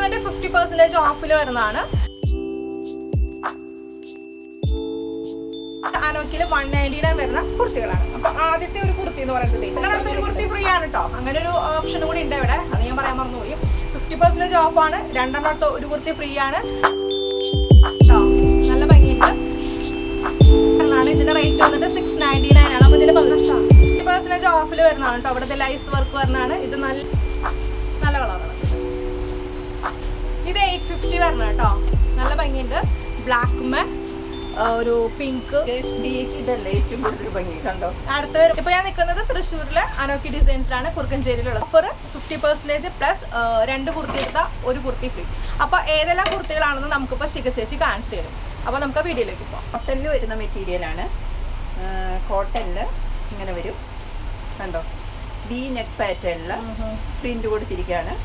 വന്നിട്ട് 50% ഓഫിൽ വരുന്നതാണ്. അനോക്കിൽ 199 വരുന്ന കുർത്തികളാണ്. അപ്പൊ ആദ്യത്തെ ഒരു കുർത്തി എന്ന് പറയുന്നത് ഇതിനകത്ത് ഒരു കുർത്തി ഫ്രീ ആണ് കേട്ടോ. അങ്ങനെ ഒരു ഓപ്ഷൻ കൂടി ഉണ്ട് ഇവിടെ, അത് ഞാൻ പറയാൻ മറന്നുപോയി. 50% ഓഫ് ആണ്, രണ്ടെണ്ണത്തെ ഒരു കുർത്തി ഫ്രീ ആണ്. നല്ല ഭംഗിയുണ്ട്. ഇതിന്റെ റേറ്റ് വന്നിട്ട് 699 ആണ്. അപ്പൊ ഇതിന്റെ 50% ഓഫിൽ വരുന്നതാണ് കേട്ടോ. അവിടുത്തെ ലൈസ് വർക്ക് വരുന്നതാണ്. ഇത് നല്ല കളറാണ്. ഇത് 850 വരണം കേട്ടോ. നല്ല ഭംഗിയുണ്ട്. ബ്ലാക്ക് ഒരു പിങ്ക് ഇതല്ലേ ഏറ്റവും കൂടുതൽ ഭംഗി കണ്ടോ. അടുത്ത ഇപ്പൊ ഞാൻ നിൽക്കുന്നത് തൃശ്ശൂരിലെ അനോക്കി ഡിസൈൻസിലാണ്, കുറുക്കഞ്ചേരിയിലുള്ളത്. ഓഫർ 50% പ്ലസ് 2 കുർത്തി എടുത്താൽ 1 കുർത്തി ഫ്രീ. അപ്പൊ ഏതെല്ലാം കുർത്തികളാണെന്ന് നമുക്കിപ്പോ ശിഖ ചേച്ചി കാണിച്ചു തരും. അപ്പൊ നമുക്ക് വീഡിയോയിലേക്ക് പോകാം. കോട്ടണിൽ വരുന്ന മെറ്റീരിയലാണ്. കോട്ടണില് ഇങ്ങനെ വരും കണ്ടോ. ബി നെക്ക് പാറ്റേണില് പ്രിന്റ് കൊടുത്തിരിക്കുകയാണ്.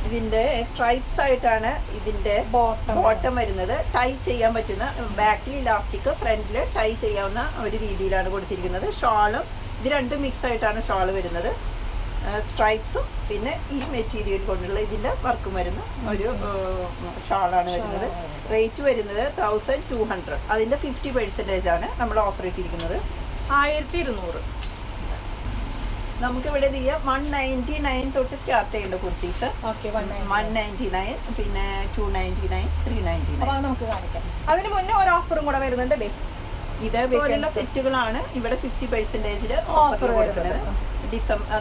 ഇതിന്റെ സ്ട്രൈപ്സ് ആയിട്ടാണ് ഇതിന്റെ ബോട്ടം വരുന്നത്. ടൈ ചെയ്യാൻ പറ്റുന്ന, ബാക്കിൽ ഇലാസ്റ്റിക്, ഫ്രണ്ടിൽ ടൈ ചെയ്യാവുന്ന ഒരു രീതിയിലാണ് കൊടുത്തിരിക്കുന്നത്. ഷാളും ഇത് രണ്ടും മിക്സ് ആയിട്ടാണ് ഷാള് വരുന്നത്. സ്ട്രൈപ്സും പിന്നെ ഈ മെറ്റീരിയൽ കൊണ്ടുള്ള ഇതിന്റെ വർക്കും വരുന്ന ഒരു ഷാളാണ് വരുന്നത്. റേറ്റ് വരുന്നത് 1200. അതിന്റെ 50% ആണ് നമ്മൾ ഓഫർ ഇട്ടിരിക്കുന്നത്. 1200. നമുക്കിവിടെ 199 തൊട്ട് സ്റ്റാർട്ട് ചെയ്യേണ്ട കുർത്തീസ്. 199, പിന്നെ 299, 399. നമുക്ക് കാണിക്കാം. അതിന് മുന്നേ ഒരു ഓഫറും കൂടെ വരുന്നുണ്ട്. ഇതേപോലെയുള്ള സെറ്റുകളാണ് ഇവിടെ 50% ഓഫർ കൊടുക്കുന്നത്.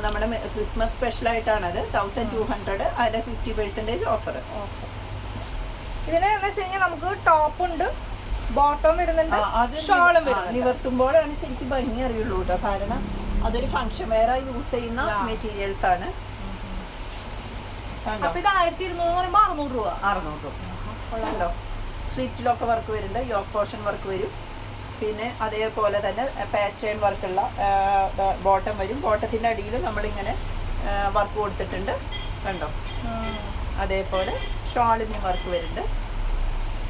നമ്മുടെ ക്രിസ്മസ് സ്പെഷ്യൽ ആയിട്ടാണത്. 1200 അതിന്റെ 50% ഓഫർ. ഇതിന് എന്ന് വെച്ച് കഴിഞ്ഞാൽ നമുക്ക് ടോപ്പ് ഉണ്ട്, ബോട്ടം വരുന്നുണ്ട്, ഷോളും വരുന്നുണ്ട്. നിവർത്തുമ്പോഴാണ് ശരിക്കും ഭംഗി അറിയുള്ളൂ കേട്ടോ. കാരണം അതൊരു ഫംഗ്ഷൻ വെയർ യൂസ് ചെയ്യുന്ന മെറ്റീരിയൽസ് ആണ്. അപ്പൊ ഇത് 1200 പറയുമ്പോ 600 രൂപ. 600 രൂപ ഉള്ളല്ലോ. സ്ലിറ്റിലൊക്കെ വർക്ക് വരുന്നുണ്ട്, യോക്ക് പോർഷൻ വർക്ക് വരും. പിന്നെ അതേപോലെ തന്നെ പാറ്റേൺ വർക്കുള്ള ബോട്ടം വരും. ബോട്ടത്തിന്റെ അടിയിൽ നമ്മളിങ്ങനെ വർക്ക് കൊടുത്തിട്ടുണ്ട് കണ്ടോ. അതേപോലെ ഷോളിന് വർക്ക് വരുന്നുണ്ട്.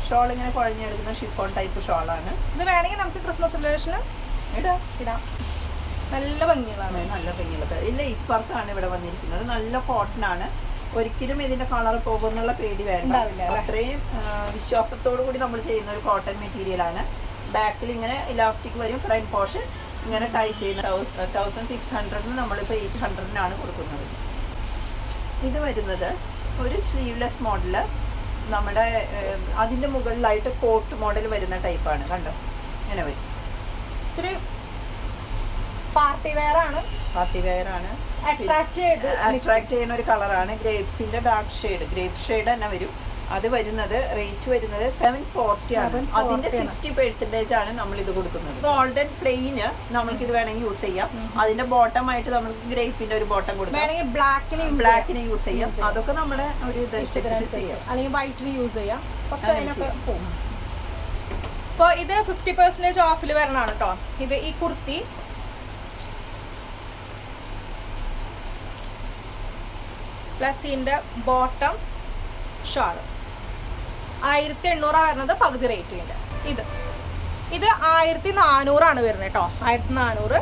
ഷോൾ ഇങ്ങനെ കുഴഞ്ഞെടുക്കുന്ന ഷിഫോൺ ടൈപ്പ് ഷോളാണ്. ഇത് വേണമെങ്കിൽ നമുക്ക് ക്രിസ്മസ് സെലിബ്രേഷന് ഇടാം. നല്ല ഭംഗികളാണ്. നല്ല ഭംഗിയുള്ളത്. ഇല്ല, ഈ വർക്കാണ് ഇവിടെ വന്നിരിക്കുന്നത്. നല്ല കോട്ടൺ ആണ്. ഒരിക്കലും ഇതിന്റെ കളർ പോകുന്നുള്ള പേടി വേണ്ട. അത്രയും വിശ്വാസത്തോടു കൂടി നമ്മൾ ചെയ്യുന്ന ഒരു കോട്ടൺ മെറ്റീരിയൽ ആണ്. ബാക്കിൽ ഇങ്ങനെ ഇലാസ്റ്റിക് വരും. ഫ്രണ്ട് പോർഷൻ ഇങ്ങനെ ടൈ ചെയ്യുന്ന 1600 നമ്മളിപ്പോൾ 800 കൊടുക്കുന്നത്. ഇത് വരുന്നത് ഒരു സ്ലീവ്ലെസ് മോഡല്. നമ്മുടെ അതിൻ്റെ മുകളിലായിട്ട് കോട്ട് മോഡൽ വരുന്ന ടൈപ്പാണ് കണ്ടോ. ഇങ്ങനെ വരും. ഇത്തിരി പാർട്ടി വെയർ ആണ്. അട്രാക്ട് ചെയ്യുന്ന ഒരു കളറാണ്. ഗ്രേപ്സിന്റെ ഡാർക്ക് ഷെയ്ഡ്, ഗ്രേപ്പ് ഷെയ്ഡ് തന്നെ വരും. അത് വരുന്നത് റേറ്റ് വരുന്നത് 740 ആണ്. അതിന്റെ 50% ആണ് നമ്മൾ ഇത് കൊടുക്കുന്നത്. ഗോൾഡൻ പ്ലെയിന് നമ്മൾക്ക് ഇത് വേണമെങ്കിൽ യൂസ് ചെയ്യാം. അതിന്റെ ബോട്ടം ആയിട്ട് നമുക്ക് ഗ്രേപ്പിന്റെ ഒരു ബോട്ടം കൊടുക്കാം. ബ്ലാക്കിന് യൂസ് ചെയ്യാം. അതൊക്കെ നമ്മുടെ ഒരു ഇതനുസരിച്ച് ചെയ്യാം. അല്ലെങ്കിൽ വൈറ്റിന് യൂസ് ചെയ്യാം. പക്ഷെ അതിനൊക്കെ പോകും. അപ്പോൾ ഇത് 50% ഓഫിൽ വരണതാണ് കേട്ടോ. ഇത് ഈ കുർത്തി പ്ലസ് ഇതിന്റെ ബോട്ടം ഷാള് 1800 വരുന്നത് പകുതി റേറ്റിൻ്റെ. ഇത് 1400 വരുന്നത് കേട്ടോ. 1400.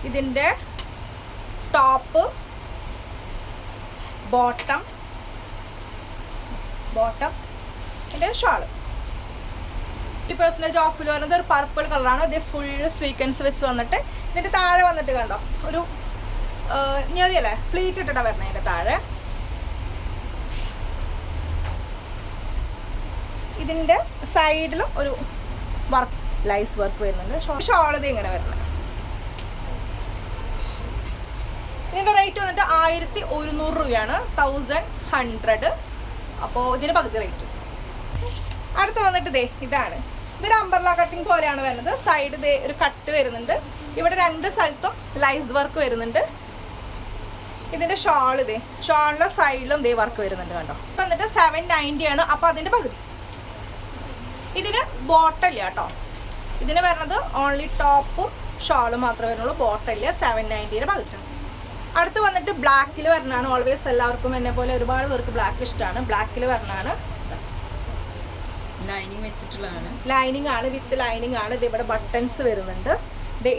ഇതിൻ്റെ ടോപ്പ്, ബോട്ടം ഇതിൻ്റെ ഷാള് 50% ഓഫിൽ വരുന്നത് ഒരു പർപ്പിൾ കളറാണ്. ഇത് ഫുൾ സ്വീക്വൻസ് വെച്ച് വന്നിട്ട് ഇതിൻ്റെ താഴെ വന്നിട്ട് കണ്ടോ ഒരു ഞെറിയല്ലേ ഫ്ലീറ്റ് ഇട്ടിട്ടാണ് വരുന്നത്. ഇതിൻ്റെ താഴെ ഇതിൻ്റെ സൈഡിലും ഒരു വർക്ക്, ലൈസ് വർക്ക് വരുന്നുണ്ട്. ഷോൾ ഇത് ഇങ്ങനെ വരുന്നത്. ഇതിൻ്റെ റേറ്റ് വന്നിട്ട് 1100 രൂപയാണ്. 1100. അപ്പോൾ ഇതിന് പകുതി റേറ്റ്. അടുത്ത് വന്നിട്ട് ഇതാണ്. ഇതൊരു അംബർല കട്ടിങ് പോലെയാണ് വരുന്നത്. സൈഡ് ഒരു കട്ട് വരുന്നുണ്ട്. ഇവിടെ 2 സ്ഥലത്തും ലൈസ് വർക്ക് വരുന്നുണ്ട്. ഇതിൻ്റെ ഷാളിൻ്റെ സൈഡിലും വർക്ക് വരുന്നുണ്ട് കണ്ടോ. വന്നിട്ട് 790 ആണ്. അപ്പോൾ അതിൻ്റെ പകുതി. ഇതിന് ബോട്ടല്ല കേട്ടോ. ഇതിന് വരുന്നത് ഓൺലി ടോപ്പും ഷാളും മാത്രമേ വരുന്നുള്ളൂ. ബോട്ടല്ല. 790 പകുതിയാണ്. അടുത്ത് വന്നിട്ട് ബ്ലാക്കിൽ വരുന്നതാണ്. ഓൾവേസ് എല്ലാവർക്കും എന്നെ പോലെ ഒരുപാട് പേർക്ക് ബ്ലാക്ക് ഇഷ്ടമാണ്. ബ്ലാക്കിൽ വരുന്നതാണ്. ലൈനിങ് വെച്ചിട്ടുള്ളതാണ്. ലൈനിങ് ആണ്, വിത്ത് ലൈനിങ് ആണ്. ഇത് ഇവിടെ ബട്ടൺസ് വരുന്നുണ്ട്.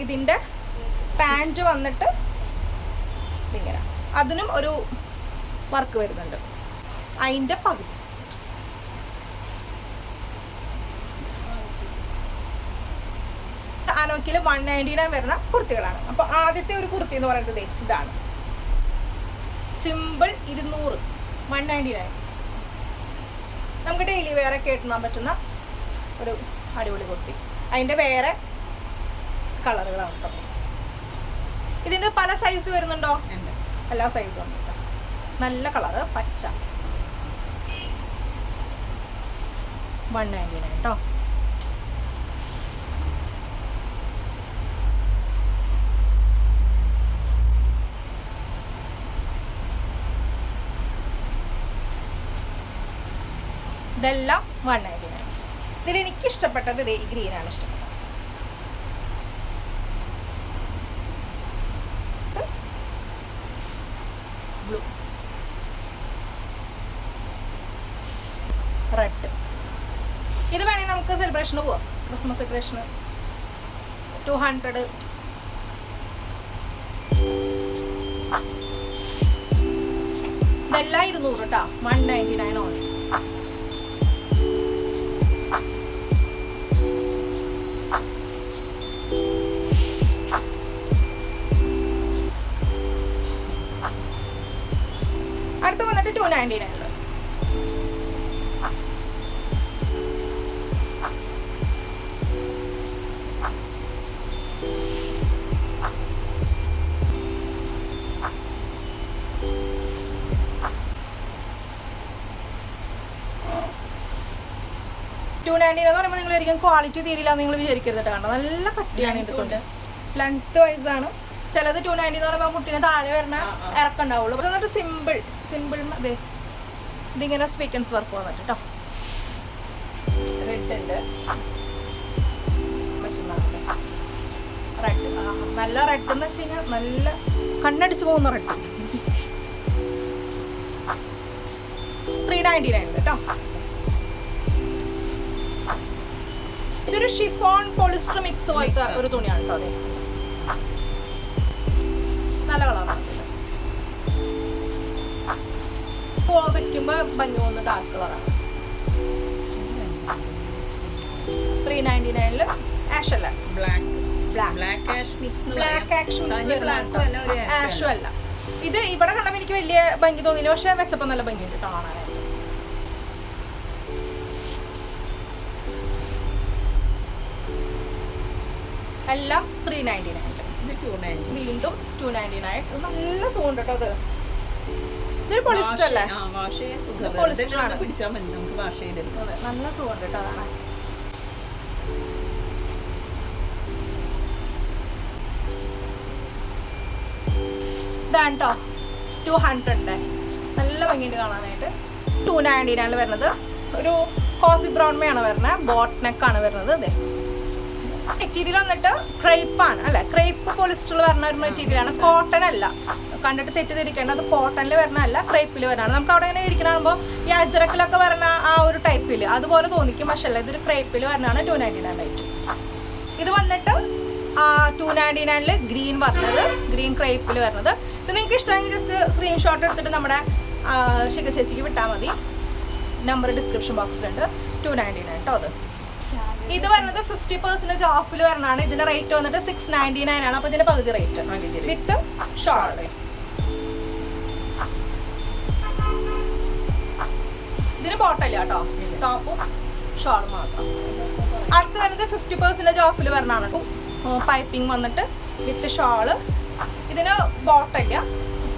ഇതിൻ്റെ പാൻറ് വന്നിട്ട് ഇങ്ങനെ അതിനും ഒരു വർക്ക് വരുന്നുണ്ട്. അതിൻ്റെ പകുതി. അനോക്കിൽ 199 വരുന്ന കുർത്തികളാണ്. അപ്പോൾ ആദ്യത്തെ ഒരു കുർത്തി എന്ന് പറയുന്നത് ഇതാണ് സിമ്പിൾ 200 199. നമുക്ക് ഡെയിലി വെയർ ഒക്കെ ഇടാൻ പറ്റുന്ന ഒരു അടിപൊളി കുർത്തി. അതിൻ്റെ വേറെ കളറുകളാണ് കേട്ടോ. ഇതിൻ്റെ പല സൈസ് വരുന്നുണ്ടോ? എല്ലാ സൈസും ഉണ്ട് കേട്ടോ. നല്ല കളറ് പച്ച 199 കേട്ടോ. ഇതെല്ലാം 199. ഇതിൽ എനിക്ക് ഇഷ്ടപ്പെട്ടത് ഈ ഗ്രീനാണ് ഇഷ്ടപ്പെട്ടത്. Blue, red. ഇത് വേണമെങ്കിൽ നമുക്ക് സെലിബ്രേഷന് പോവാം. ക്രിസ്മസ് സെലിബ്രേഷന് 200. ഇതെല്ലാം 200 കേട്ടോ. 199 ഓൺലി. അടുത്ത് വന്നിട്ട് 299. എന്ന് പറയുമ്പോൾ നിങ്ങൾ ഒരിക്കലും ക്വാളിറ്റി തീരില്ല എന്ന് നിങ്ങൾ വിചാരിക്കരുത്. കാരണം നല്ല കട്ടിയാണ് ഇതുകൊണ്ട്. ലെങ്ത് വൈസ് ആണ്. ചിലത് 290 എന്ന് പറയുമ്പോൾ മുട്ടിന് താഴെ വരുന്ന ഇറക്കുണ്ടാവുള്ളൂ. അപ്പോൾ എന്നിട്ട് സിമ്പിൾ അതെ ഇതിങ്ങനെ സ്വീക്കൻസ് വർക്ക് വന്നിട്ട് കേട്ടോ. റെഡ് ഉണ്ട്, റെഡ് നല്ല റെഡ് എന്ന് വെച്ച് കഴിഞ്ഞാൽ നല്ല കണ്ണടിച്ച് പോകുന്ന റെഡ്. 399 കേട്ടോ. ഇതൊരു ഷിഫോൺ പോളിസ്റ്റർ മിക്സ് പോലത്തെ ഒരു തുണിയാണ് കേട്ടോ. അതെ നല്ല കളറാണ്. വെക്കുമ്പോ ഭംഗി പോകുന്ന ഡാർക്ക് കളറാണ്. 399 ആഷ് അല്ല, ആഷും അല്ല. ഇത് ഇവിടെ കണ്ടപ്പോൾ എനിക്ക് വലിയ ഭംഗി തോന്നിയില്ല, പക്ഷെ വെച്ചപ്പോൾ നല്ല ഭംഗിയുണ്ട് കാണാനായിട്ട്. എല്ലാം 399. വീണ്ടും 299. നല്ല സുഖമുണ്ട് കേട്ടോ. അത് ഇതൊരു പോളിസ്റ്റർ അല്ലേ? നല്ല സുഖമുണ്ട് കേട്ടോ. അതാണ് ഇതാണ് കേട്ടോ 200. നല്ല ഭംഗിയുണ്ട് കാണാനായിട്ട്. 299 വരുന്നത്. ഒരു കോഫി ബ്രൗൺ മേയാണ് വരുന്നത്. ബോട്ട് നെക്കാണ് വരുന്നത്. അതെ മെറ്റീരിയൽ വന്നിട്ട് ക്രേപ്പാണ് അല്ലെ, ക്രേപ്പ് പോളിസ്റ്ററിൽ വരുന്ന ഒരു മെറ്റീരിയലാണ്. കോട്ടൺ അല്ല, കണ്ടിട്ട് തെറ്റിദ്ധരിക്കേണ്ട. അത് കോട്ടണിൽ വരുന്നതല്ല, ക്രേപ്പിൽ വരുന്നതാണ്. നമുക്ക് അവിടെ ഇങ്ങനെ ഇരിക്കണമ്പോൾ ഈ അജറക്കിലൊക്കെ വരുന്ന ആ ഒരു ടൈപ്പിൽ അതുപോലെ തോന്നിക്കും, പക്ഷേ അല്ല, ഇതൊരു ക്രേപ്പിൽ വരുന്നതാണ് 299 റേറ്റ്. ഇത് വന്നിട്ട് 299 ഗ്രീൻ വരുന്നത്, ഗ്രീൻ ക്രേപ്പിൽ വരുന്നത്. ഇത് നിങ്ങൾക്ക് ഇഷ്ടമെങ്കിൽ ജസ്റ്റ് സ്ക്രീൻഷോട്ട് എടുത്തിട്ട് നമ്മുടെ ശിഖ ചേച്ചിക്ക് വിട്ടാൽ മതി. Number description ബോക്സിലുണ്ട്. 299 കേട്ടോ. അത് ഇത് വരുന്നത് 50% ഓഫിൽ വരുന്നതാണ്. ഇതിന്റെ റേറ്റ് വന്നിട്ട് 699 ആണ്. അപ്പൊ ഇതിന്റെ പകുതി റേറ്റ് വിത്ത് ഷോൾ. ഇതിന് ബോട്ടല്ല കേട്ടോ, ടോപ്പും ഷോൾ മാത്രം. അടുത്ത് വരുന്നത് 50% ഓഫിൽ വരുന്നതാണ്. പൈപ്പിംഗ് വന്നിട്ട് വിത്ത് ഷോള്. ഇതിന് ബോട്ടല്ല,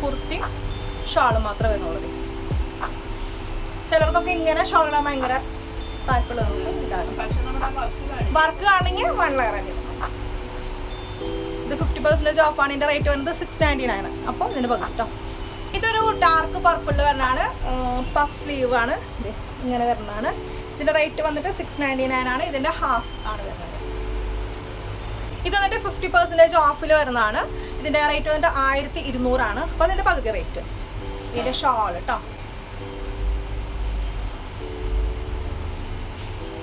കുർത്തി ഷോള് മാത്രമേ വരുന്നുള്ളൂ. ചിലർക്കൊക്കെ ഇങ്ങനെ ഷോൾ ഇടാൻ ഭയങ്കര വർക്ക് ആണെങ്കിൽ 1 ലെയർ. ഇത് 50% ഓഫ് ആണ്. ഇതിന്റെ റേറ്റ് വരുന്നത് 699. അപ്പോൾ ഇതിന് പകുതി കേട്ടോ. ഇതൊരു ഡാർക്ക് പർപ്പിളിൽ വരുന്നതാണ്. പഫ് സ്ലീവ് ആണ്, ഇങ്ങനെ വരുന്നതാണ്. ഇതിന്റെ റേറ്റ് വന്നിട്ട് 699 ആണ്. ഇതിന്റെ ഹാഫ് ആണ് വരുന്നത്. ഇത് വന്നിട്ട് 50% ഓഫിൽ വരുന്നതാണ്. ഇതിന്റെ റേറ്റ് വന്നിട്ട് 1200 ആണ്. അപ്പോൾ അതിന്റെ പകുതി റേറ്റ്. ഇതിന്റെ ഷോൾ കേട്ടോ.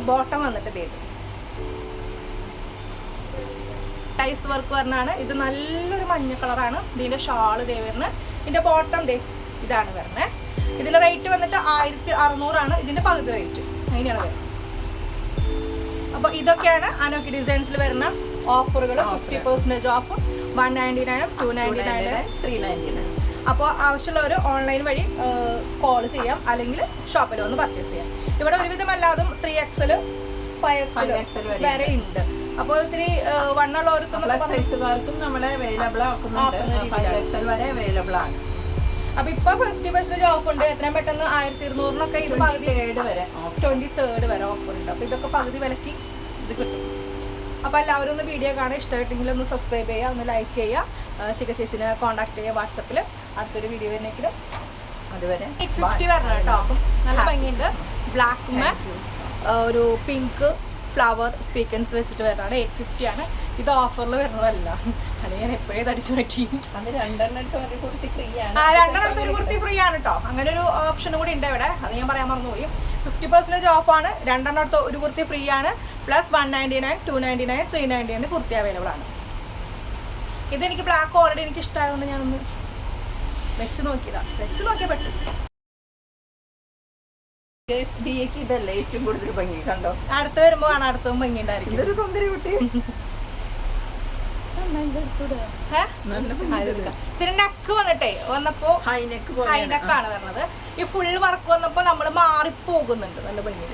ബോട്ടം വന്നിട്ട് ടൈസ് വർക്ക് വരുന്നതാണ്. ഇത് നല്ലൊരു മഞ്ഞ കളറാണ്. ഇതിന്റെ ഷാള് വരുന്നത്. ഇതിന്റെ ബോട്ടം ഇതാണ് വരുന്നത്. ഇതിന്റെ റേറ്റ് വന്നിട്ട് 1600 ഇതിന്റെ പകുതി റേറ്റ് അങ്ങനെയാണ് വരുന്നത്. അപ്പൊ ഇതൊക്കെയാണ് അനോക്കി ഡിസൈൻസിൽ വരുന്ന ഓഫറുകൾ. 50% ഓഫ്, 199, 299, 399. അപ്പോൾ ആവശ്യമുള്ളവർ ഓൺലൈൻ വഴി കോൾ ചെയ്യാം, അല്ലെങ്കിൽ ഷോപ്പിൽ വന്ന് പർച്ചേസ് ചെയ്യാം. ഇവിടെ ഒരുവിധം എല്ലാതും 3XL 5XL വരെ ഉണ്ട്. അപ്പോൾ ഇത്തിരി വണ്ണുള്ളവർക്കും സൈസുകാർക്കും നമ്മളെ അവൈലബിൾ ആക്കുന്നുണ്ട്. 5XL വരെ അവൈലബിൾ ആണ്. അപ്പൊ ഇപ്പൊ 50% ഓഫ് ഉണ്ട്. എത്രയും പെട്ടെന്ന് 1200 ഇത് പകുതി 23 വരെ 23rd വരെ ഓഫർ ഉണ്ട്. അപ്പൊ ഇതൊക്കെ പകുതി വിലക്ക് ഇത് കിട്ടും. അപ്പൊ എല്ലാവരും ഒന്ന് വീഡിയോ കാണാൻ, ഇഷ്ടമായിട്ടെങ്കിൽ ഒന്ന് സബ്സ്ക്രൈബ് ചെയ്യുക, ഒന്ന് ലൈക്ക് ചെയ്യുക, ശിഖ ചേച്ചിനെ കോൺടാക്ട് ചെയ്യുക വാട്സപ്പിൽ. അടുത്തൊരു വീഡിയോ വരുന്നെങ്കിലും അതുവരെ 850 വരണം കേട്ടോ. അപ്പം നല്ല ഭംഗിയുണ്ട്. ബ്ലാക്ക് ഒരു പിങ്ക് ഫ്ലവർ സ്വീക്കൻസ് വെച്ചിട്ട് വരുന്നതാണ്. 850 ആണ്. ഇത് ഓഫറിൽ വരുന്നതല്ല, അത് ഞാൻ എപ്പോഴേ തടിച്ചു പറ്റി. അത് 2 ഒരു കുർത്തി ഫ്രീ ആണ്. 2 ഒരു കുർത്തി ഫ്രീ ആണ് കേട്ടോ. അങ്ങനെ ഒരു ഓപ്ഷനും കൂടി ഉണ്ട് ഇവിടെ, അത് ഞാൻ പറയാൻ മറന്നുപോയി. 50% ഓഫാണ്. 2 ഒരു കുർത്തി ഫ്രീ ആണ്. പ്ലസ് 199, 299, 399 കുർത്തി അവൈലബിൾ ആണ്. ഇതെനിക്ക് ബ്ലാക്ക് ഓൾറെഡി എനിക്ക് ഇഷ്ടമായതുകൊണ്ട് ഞാനൊന്ന് വെച്ച് നോക്കിയതാ. വെച്ച് നോക്കിയാൽ പറ്റും. ഇതല്ലേ ഏറ്റവും കൂടുതൽ ഭംഗി. കണ്ടോ, അടുത്ത് വരുമ്പോ ആണ് അടുത്തും ഭംഗി ഉണ്ടായിരിക്കും. ഇതൊരു സുന്ദരി കുട്ടി. ഇതിന് നെക്ക് വന്നപ്പോ ഹൈ നെക്കാണ് വരുന്നത്. ഈ ഫുൾ വർക്ക് വന്നപ്പോ നമ്മള് മാറിപ്പോകുന്നുണ്ട്. നല്ല ഭംഗി.